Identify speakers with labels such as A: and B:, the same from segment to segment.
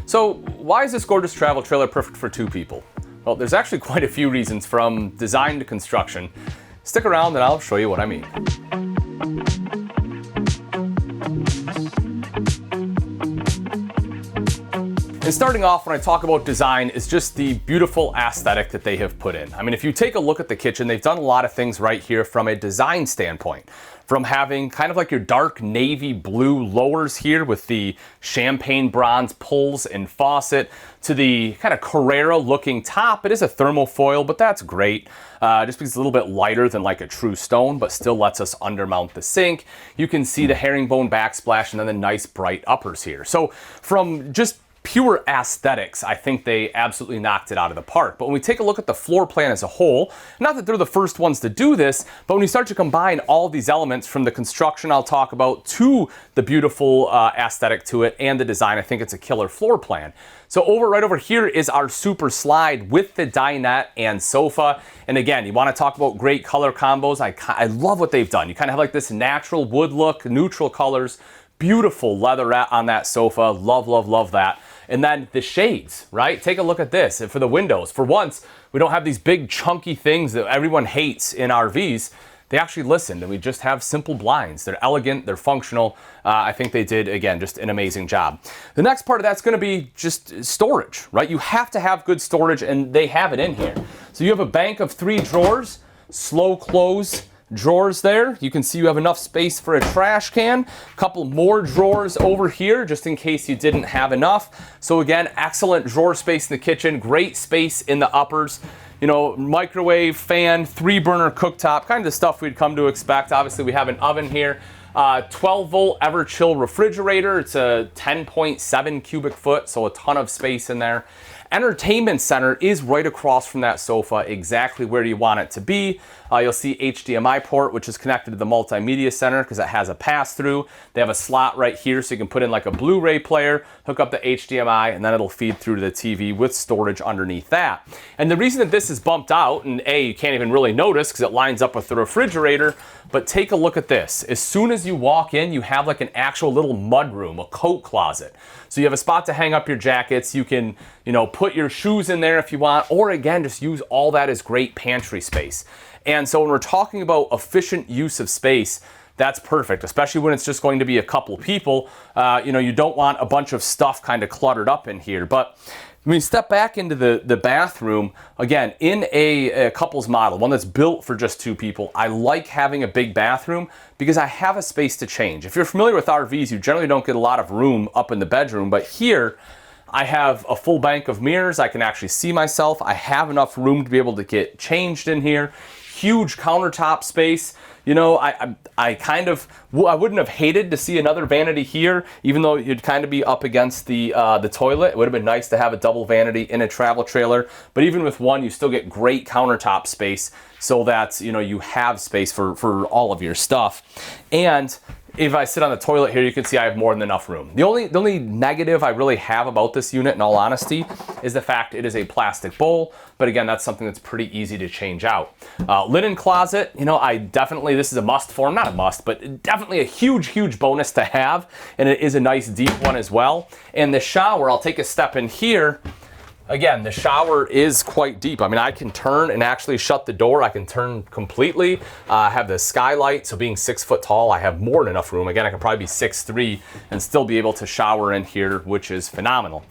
A: So why is this gorgeous travel trailer perfect for two people? Well, there's actually quite a few reasons from design to construction. Stick around and I'll show you what I mean. And starting off, when I talk about design, is just the beautiful aesthetic that they have put in. I mean, if you take a look at the kitchen, they've done a lot of things right here from a design standpoint. From having kind of like your dark navy blue lowers here with the champagne bronze pulls and faucet, to the kind of Carrera looking top. It is a thermofoil, but that's great. Just because it's a little bit lighter than like a true stone, but still lets us undermount the sink. You can see the herringbone backsplash and then the nice bright uppers here. So from just pure aesthetics, I think they absolutely knocked it out of the park. But when we take a look at the floor plan as a whole, not that they're the first ones to do this, but when you start to combine all these elements from the construction I'll talk about to the beautiful aesthetic to it and the design, I think it's a killer floor plan. So right over here is our super slide with the dinette and sofa. And again, you want to talk about great color combos. I love what they've done. You kind of have like this natural wood look, neutral colors, beautiful leatherette on that sofa. Love, love, love that. And then the shades, right? Take a look at this. And for the windows, for once, we don't have these big chunky things that everyone hates in RVs. They actually listened, and we just have simple blinds. They're elegant, they're functional. I think they did, again, just an amazing job. The next part of that's gonna be just storage, right? You have to have good storage, and they have it in here. So you have a bank of 3 drawers, slow close drawers there. You can see you have enough space for a trash can. A couple more drawers over here just in case you didn't have enough. So again, excellent drawer space in the kitchen, great space in the uppers. You know, microwave, fan, 3-burner cooktop, kind of the stuff we'd come to expect. Obviously we have an oven here. 12-volt Everchill refrigerator. It's a 10.7 cubic foot, so a ton of space in there. Entertainment center is right across from that sofa, exactly where you want it to be. You'll see HDMI port, which is connected to the multimedia center because it has a pass-through. They have a slot right here so you can put in like a Blu-ray player, hook up the HDMI, and then it'll feed through to the TV with storage underneath that. And the reason that this is bumped out, and you can't even really notice because it lines up with the refrigerator, but take a look at this. As soon as you walk in, you have like an actual little mud room, a coat closet. So you have a spot to hang up your jackets. You can, put your shoes in there if you want, or again, just use all that as great pantry space. And so when we're talking about efficient use of space, that's perfect, especially when it's just going to be a couple people. You don't want a bunch of stuff kind of cluttered up in here. But when you step back into the bathroom, again, in a couples model, one that's built for just 2 people, I like having a big bathroom because I have a space to change. If you're familiar with RVs, you generally don't get a lot of room up in the bedroom, but here, I have a full bank of mirrors. I can actually see myself. I have enough room to be able to get changed in here. Huge countertop space. I wouldn't have hated to see another vanity here, even though you'd kind of be up against the toilet. It would have been nice to have a double vanity in a travel trailer, but even with one, you still get great countertop space so that, you have space for all of your stuff. And if I sit on the toilet here, you can see I have more than enough room. The only negative I really have about this unit, in all honesty, is the fact it is a plastic bowl. But again, that's something that's pretty easy to change out. Linen closet, this is a must for them. Not a must, but definitely a huge, huge bonus to have. And it is a nice deep one as well. And the shower, I'll take a step in here. Again, the shower is quite deep. I mean, I can turn and actually shut the door. I can turn completely. I have the skylight, so being 6 foot tall, I have more than enough room. Again, I can probably be 6'3" and still be able to shower in here, which is phenomenal.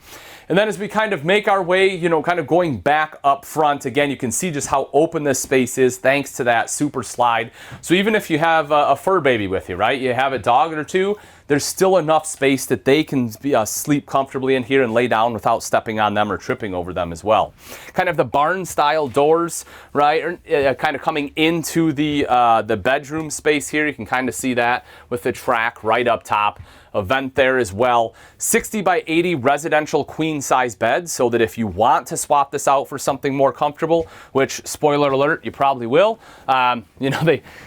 A: And then as we kind of make our way, kind of going back up front, again, you can see just how open this space is thanks to that super slide. So even if you have a fur baby with you, right? You have a dog or 2, there's still enough space that they can sleep comfortably in here and lay down without stepping on them or tripping over them as well. Kind of the barn style doors, right? Kind of coming into the bedroom space here. You can kind of see that with the track right up top. A vent there as well. 60 by 80 residential queen size bed, so that if you want to swap this out for something more comfortable, which spoiler alert, you probably will.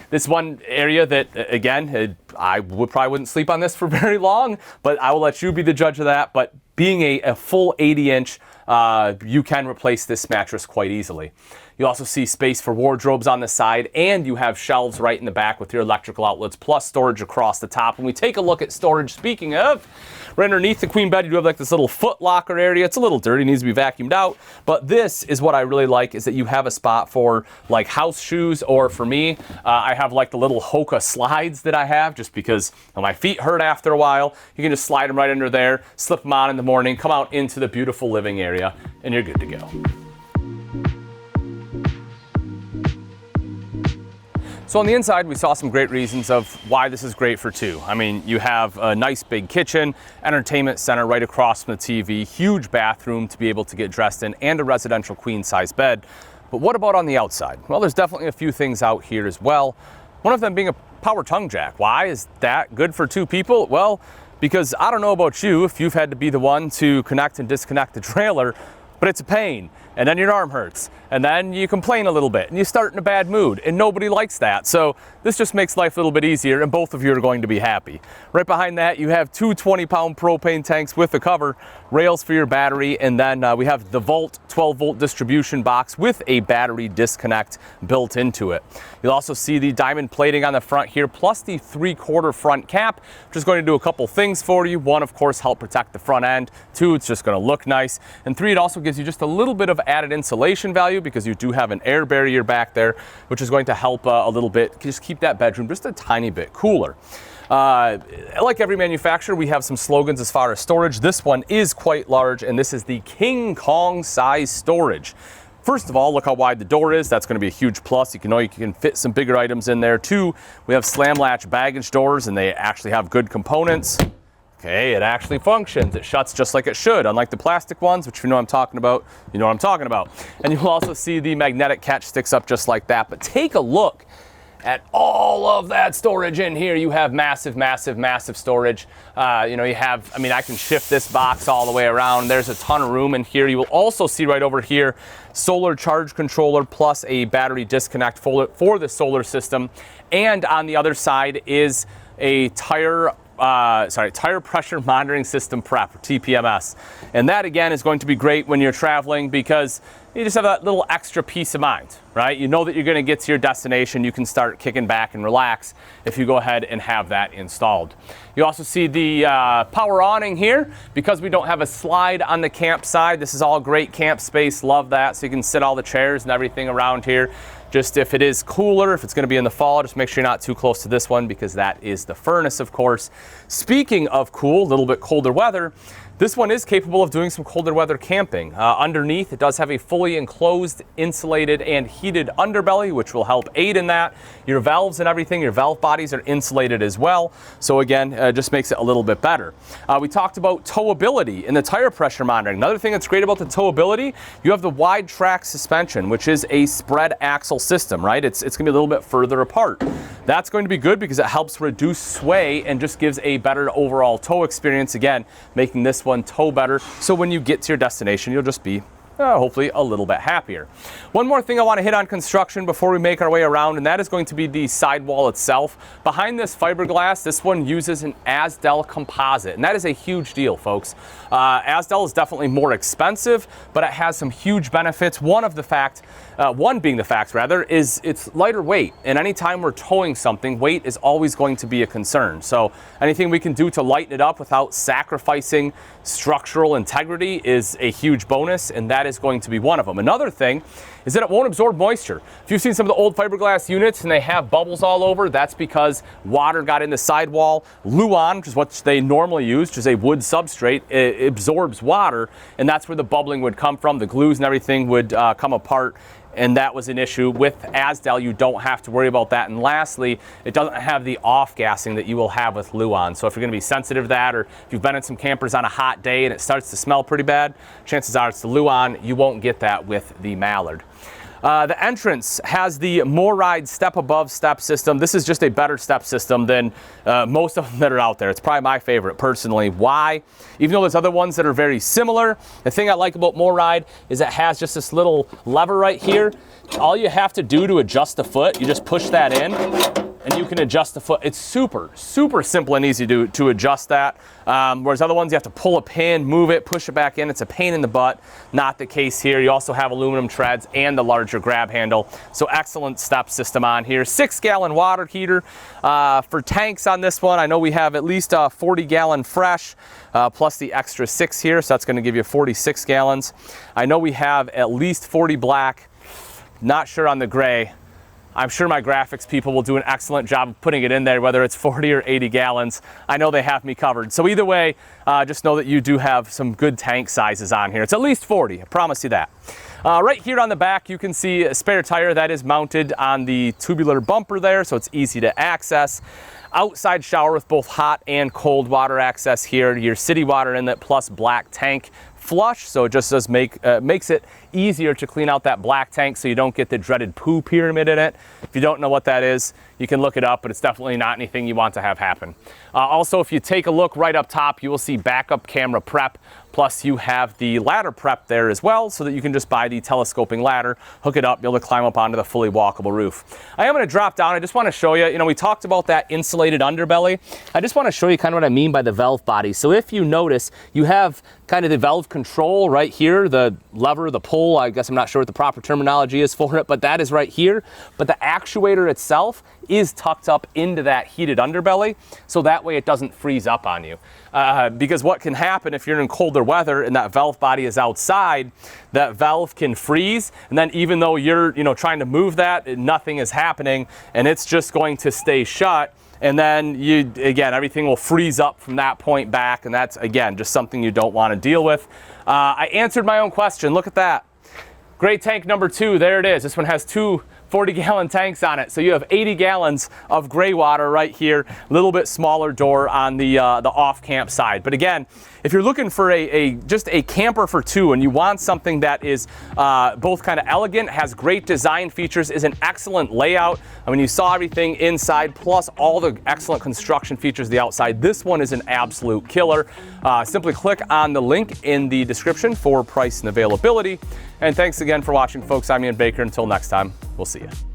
A: This one area that, again, I probably wouldn't sleep on this for very long, but I will let you be the judge of that. But being a full 80-inch, you can replace this mattress quite easily. You also see space for wardrobes on the side, and you have shelves right in the back with your electrical outlets, plus storage across the top. When we take a look at storage, speaking of, Right underneath the queen bed, you do have like this little foot locker area. It's a little dirty, needs to be vacuumed out. But this is what I really like, is that you have a spot for like house shoes, or for me, I have like the little Hoka slides that I have just because my feet hurt after a while. You can just slide them right under there, slip them on in the morning, come out into the beautiful living area, and you're good to go. So on the inside, we saw some great reasons of why this is great for two. I mean, you have a nice big kitchen, entertainment center right across from the TV, huge bathroom to be able to get dressed in, and a residential queen size bed. But what about on the outside? Well, there's definitely a few things out here as well. One of them being a power tongue jack. Why is that good for two people? Well, because I don't know about you, if you've had to be the one to connect and disconnect the trailer, but it's a pain, and then your arm hurts, and then you complain a little bit, and you start in a bad mood, and nobody likes that. So this just makes life a little bit easier, and both of you are going to be happy. Right behind that, you have two 20-pound propane tanks with the cover, rails for your battery, and then we have the Volt 12-volt distribution box with a battery disconnect built into it. You'll also see the diamond plating on the front here, plus the 3/4 front cap, which is going to do a couple things for you. One, of course, help protect the front end. Two, it's just going to look nice. And three, it also gives you just a little bit of added insulation value because you do have an air barrier back there, which is going to help a little bit, just keep that bedroom just a tiny bit cooler. Like every manufacturer, we have some slogans as far as storage. This one is quite large, and this is the King Kong size storage. First of all, look how wide the door is. That's going to be a huge plus. You can fit some bigger items in there. Two, we have slam latch baggage doors, and they actually have good components. Okay, it actually functions. It shuts just like it should, unlike the plastic ones, which you know I'm talking about. You know what I'm talking about. And you'll also see the magnetic catch sticks up just like that. But take a look at all of that storage in here. You have massive, massive, massive storage. You know, you have, I mean, I can shift this box all the way around. There's a ton of room in here. You will also see right over here, solar charge controller plus a battery disconnect for the solar system. And on the other side is a tire pressure monitoring system prep, or TPMS. And that again is going to be great when you're traveling because you just have that little extra peace of mind, right? You know that you're gonna get to your destination. You can start kicking back and relax if you go ahead and have that installed. You also see the power awning here. Because we don't have a slide on the camp side, this is all great camp space, love that. So you can sit all the chairs and everything around here. Just if it is cooler, if it's going to be in the fall, just make sure you're not too close to this one because that is the furnace, of course. Speaking of cool, a little bit colder weather, this one is capable of doing some colder weather camping. Underneath, it does have a fully enclosed, insulated, and heated underbelly, which will help aid in that. Your valves and everything, your valve bodies are insulated as well. So again, just makes it a little bit better. We talked about towability and the tire pressure monitoring. Another thing that's great about the towability, you have the wide track suspension, which is a spread axle system, right? It's going to be a little bit further apart. That's going to be good because it helps reduce sway and just gives a better overall tow experience. Again, making this one tow better. So when you get to your destination, you'll just be hopefully a little bit happier. One more thing I want to hit on construction before we make our way around, and that is going to be the sidewall itself. Behind this fiberglass, this one uses an Azdel composite, and that is a huge deal, folks. Azdel is definitely more expensive, but it has some huge benefits. One being the fact is it's lighter weight, and anytime we're towing something, weight is always going to be a concern. So anything we can do to lighten it up without sacrificing structural integrity is a huge bonus, and that is going to be one of them. Another thing is that it won't absorb moisture. If you've seen some of the old fiberglass units and they have bubbles all over, that's because water got in the sidewall. Luan, which is what they normally use, which is a wood substrate, it absorbs water, and that's where the bubbling would come from. The glues and everything would come apart, and that was an issue. With Azdel, you don't have to worry about that. And lastly, it doesn't have the off-gassing that you will have with Luan. So if you're going to be sensitive to that, or if you've been in some campers on a hot day and it starts to smell pretty bad, chances are it's the Luan. You won't get that with the Mallard. The entrance has the Mallard step above step system. This is just a better step system than most of them that are out there. It's probably my favorite personally. Why? Even though there's other ones that are very similar, the thing I like about Mallard is it has just this little lever right here. All you have to do to adjust the foot, you just push that in, and you can adjust the foot. It's super, super simple and easy to adjust that. Whereas other ones, you have to pull a pin, move it, push it back in. It's a pain in the butt. Not the case here. You also have aluminum treads and the larger grab handle. So excellent step system on here. 6-gallon water heater. For tanks on this one, I know we have at least a 40-gallon fresh, plus the extra 6 here. So that's going to give you 46 gallons. I know we have at least 40 black. Not sure on the gray. I'm sure my graphics people will do an excellent job of putting it in there, whether it's 40 or 80 gallons. I know they have me covered. So either way, just know that you do have some good tank sizes on here. It's at least 40, I promise you that. Right here on the back, you can see a spare tire that is mounted on the tubular bumper there, so it's easy to access. Outside shower with both hot and cold water access here. Your city water inlet plus black tank flush, so it just does makes it easier to clean out that black tank so you don't get the dreaded poo pyramid in it. If you don't know what that is, you can look it up, but it's definitely not anything you want to have happen. Also, if you take a look right up top, you will see backup camera prep, plus you have the ladder prep there as well, so that you can just buy the telescoping ladder, hook it up, be able to climb up onto the fully walkable roof. I am going to drop down. I just want to show you, we talked about that insulated underbelly. I just want to show you kind of what I mean by the valve body. So if you notice, you have kind of the valve control right here, the lever, the pull, I guess I'm not sure what the proper terminology is for it, but that is right here. But the actuator itself is tucked up into that heated underbelly, so that way it doesn't freeze up on you. Because what can happen if you're in colder weather and that valve body is outside, that valve can freeze, and then even though you're trying to move that, nothing is happening, and it's just going to stay shut. And then everything will freeze up from that point back, and that's, again, just something you don't want to deal with. I answered my own question. Look at that. Gray tank number 2, there it is. This one has 2 40-gallon tanks on it. So you have 80 gallons of gray water right here, a little bit smaller door on the off-camp side. But again, if you're looking for just a camper for 2 and you want something that is both kind of elegant, has great design features, is an excellent layout. I mean, you saw everything inside, plus all the excellent construction features of the outside. This one is an absolute killer. Simply click on the link in the description for price and availability. And thanks again for watching, folks. I'm Ian Baker. Until next time, we'll see you.